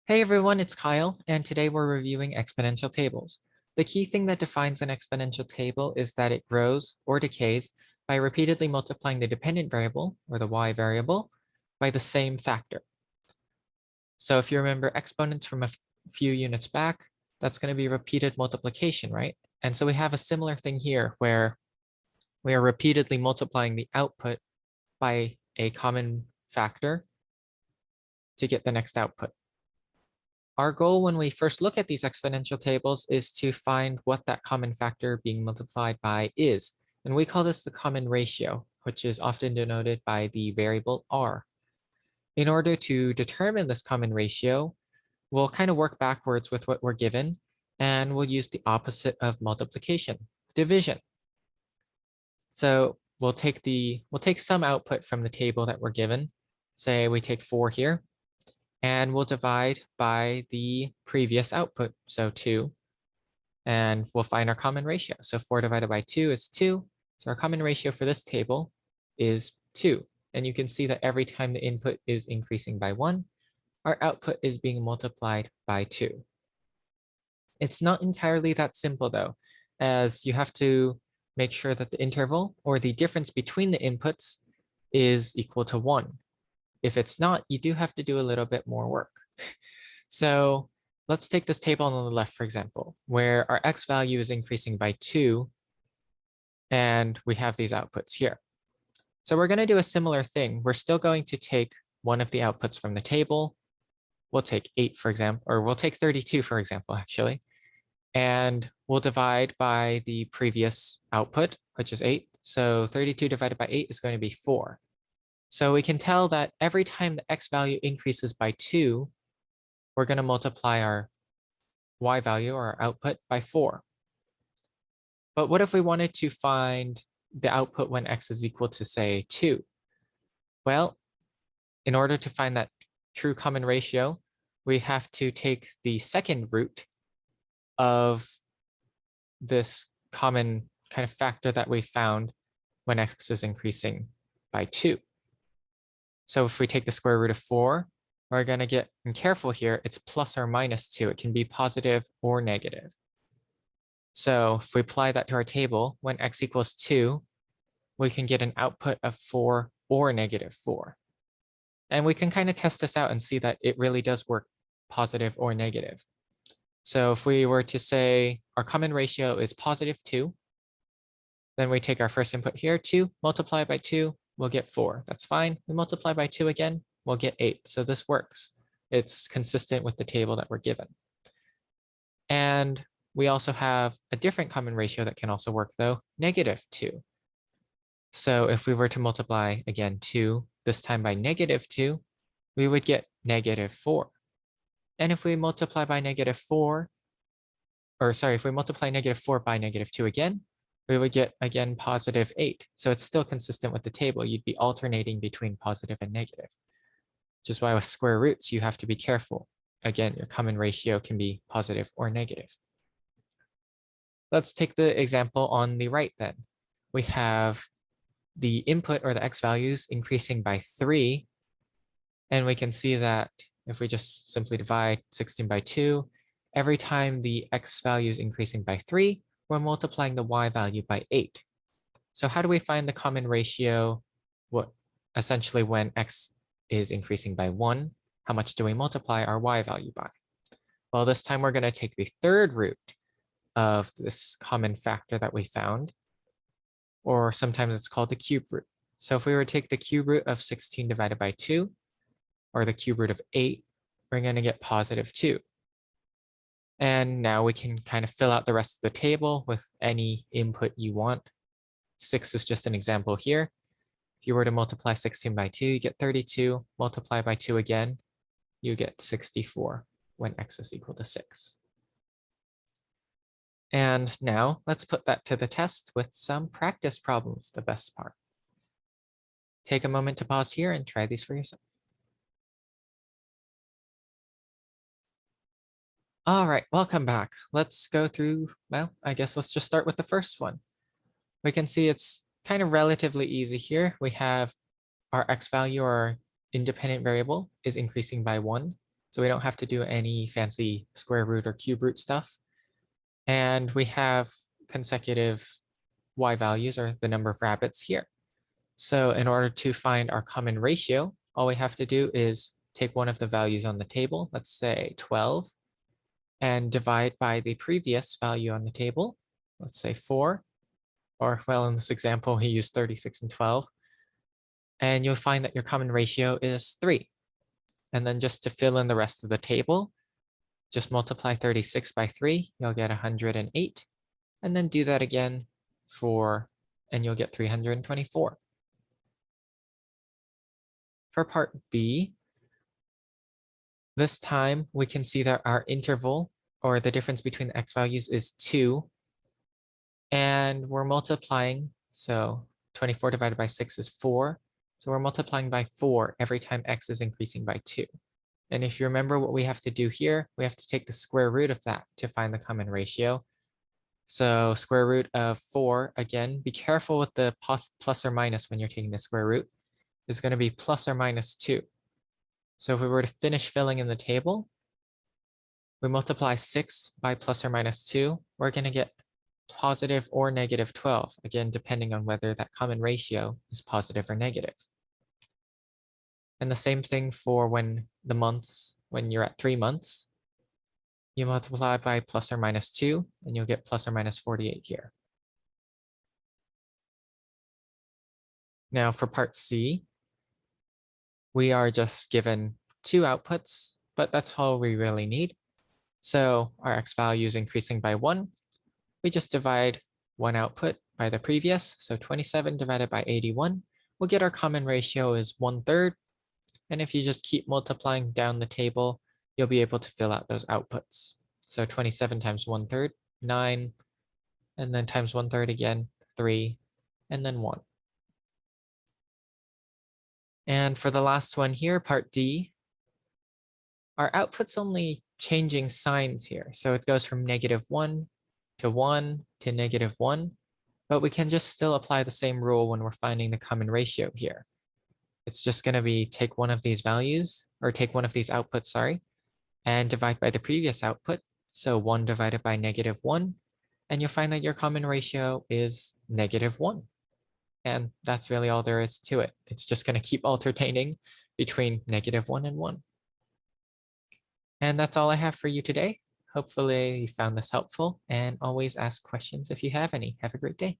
Hey everyone, it's Kyle, and today we're reviewing exponential tables. The key thing that defines an exponential table is that it grows or decays by repeatedly multiplying the dependent variable, or the y variable, by the same factor. So if you remember exponents from a few units back, that's going to be repeated multiplication, right? And so we have a similar thing here where we are repeatedly multiplying the output by a common factor to get the next output. Our goal when we first look at these exponential tables is to find what that common factor being multiplied by is. And we call this the common ratio, which is often denoted by the variable r. In order to determine this common ratio, we'll kind of work backwards with what we're given, and we'll use the opposite of multiplication, division. So we'll take some output from the table that we're given. Say we take 4 here. And we'll divide by the previous output, so 2, and we'll find our common ratio. So 4 divided by 2 is 2. So our common ratio for this table is 2. And you can see that every time the input is increasing by 1, our output is being multiplied by 2. It's not entirely that simple though, as you have to make sure that the interval or the difference between the inputs is equal to 1. If it's not, you do have to do a little bit more work. So let's take this table on the left, for example, where our x value is increasing by 2, and we have these outputs here. So we're going to do a similar thing. We're still going to take one of the outputs from the table. We'll take 8, for example, or we'll take 32, for example, actually. And we'll divide by the previous output, which is 8. So 32 divided by 8 is going to be 4. So we can tell that every time the x value increases by 2, we're going to multiply our y value, or our output, by 4. But what if we wanted to find the output when x is equal to, say, 2? Well, in order to find that true common ratio, we have to take the second root of this common kind of factor that we found when x is increasing by 2. So if we take the square root of 4, we're going to get, and careful here, it's plus or minus 2. It can be positive or negative. So if we apply that to our table, when x equals 2, we can get an output of 4 or negative 4. And we can kind of test this out and see that it really does work positive or negative. So if we were to say our common ratio is positive 2, then we take our first input here, 2, multiply by 2, we'll get 4. That's fine. We multiply by 2 again, we'll get 8. So this works. It's consistent with the table that we're given. And we also have a different common ratio that can also work though, negative 2. So if we were to multiply again 2, this time by negative 2, we would get negative 4. And if we multiply by negative 4, or sorry, if we multiply negative 4 by negative 2 again, we would get, again, positive 8. So it's still consistent with the table. You'd be alternating between positive and negative. Which is why with square roots, you have to be careful. Again, your common ratio can be positive or negative. Let's take the example on the right then. We have the input, or the x values, increasing by 3. And we can see that if we just simply divide 16 by 2, every time the x value is increasing by 3, we're multiplying the y value by 8. So how do we find the common ratio? What essentially when x is increasing by 1, how much do we multiply our y value by? Well, this time we're going to take the third root of this common factor that we found, or sometimes it's called the cube root. So if we were to take the cube root of 16 divided by 2, or the cube root of 8, we're going to get positive 2. And now we can kind of fill out the rest of the table with any input you want. 6 is just an example here. If you were to multiply 16 by 2, you get 32. Multiply by 2 again, you get 64 when x is equal to 6. And now let's put that to the test with some practice problems, the best part. Take a moment to pause here and try these for yourself. All right, welcome back. Let's go through, well, I guess let's just start with the first one. We can see it's kind of relatively easy here. We have our x value, our independent variable, is increasing by 1. So we don't have to do any fancy square root or cube root stuff. And we have consecutive y values, or the number of rabbits, here. So in order to find our common ratio, all we have to do is take one of the values on the table, let's say 12, and divide by the previous value on the table, let's say 4, or well, in this example, he used 36 and 12. And you'll find that your common ratio is 3. And then just to fill in the rest of the table, just multiply 36 by 3, you'll get 108. And then do that again and you'll get 324. For part B, this time we can see that our interval, or the difference between the x values, is 2. And we're multiplying, so 24 divided by 6 is 4. So we're multiplying by 4 every time x is increasing by 2. And if you remember what we have to do here, we have to take the square root of that to find the common ratio. So square root of 4, again, be careful with the plus or minus when you're taking the square root, is going to be plus or minus 2. So if we were to finish filling in the table, we multiply 6 by plus or minus 2, we're going to get positive or negative 12, again, depending on whether that common ratio is positive or negative. And the same thing for when you're at 3 months, you multiply by plus or minus 2, and you'll get plus or minus 48 here. Now for part C, we are just given 2 outputs, but that's all we really need. So our x value is increasing by 1. We just divide one output by the previous, so 27 divided by 81. We'll get our common ratio is 1/3. And if you just keep multiplying down the table, you'll be able to fill out those outputs. So 27 times 1/3, 9, and then times 1/3 again, 3, and then 1. And for the last one here, part D, our output's only changing signs here. So it goes from -1 to 1 to -1, but we can just still apply the same rule when we're finding the common ratio here. It's just going to be take one of these values, or take one of these outputs, sorry, and divide by the previous output. So 1 divided by -1, and you'll find that your common ratio is -1. And that's really all there is to it. It's just going to keep alternating between -1 and 1. And that's all I have for you today. Hopefully you found this helpful, and always ask questions if you have any. Have a great day.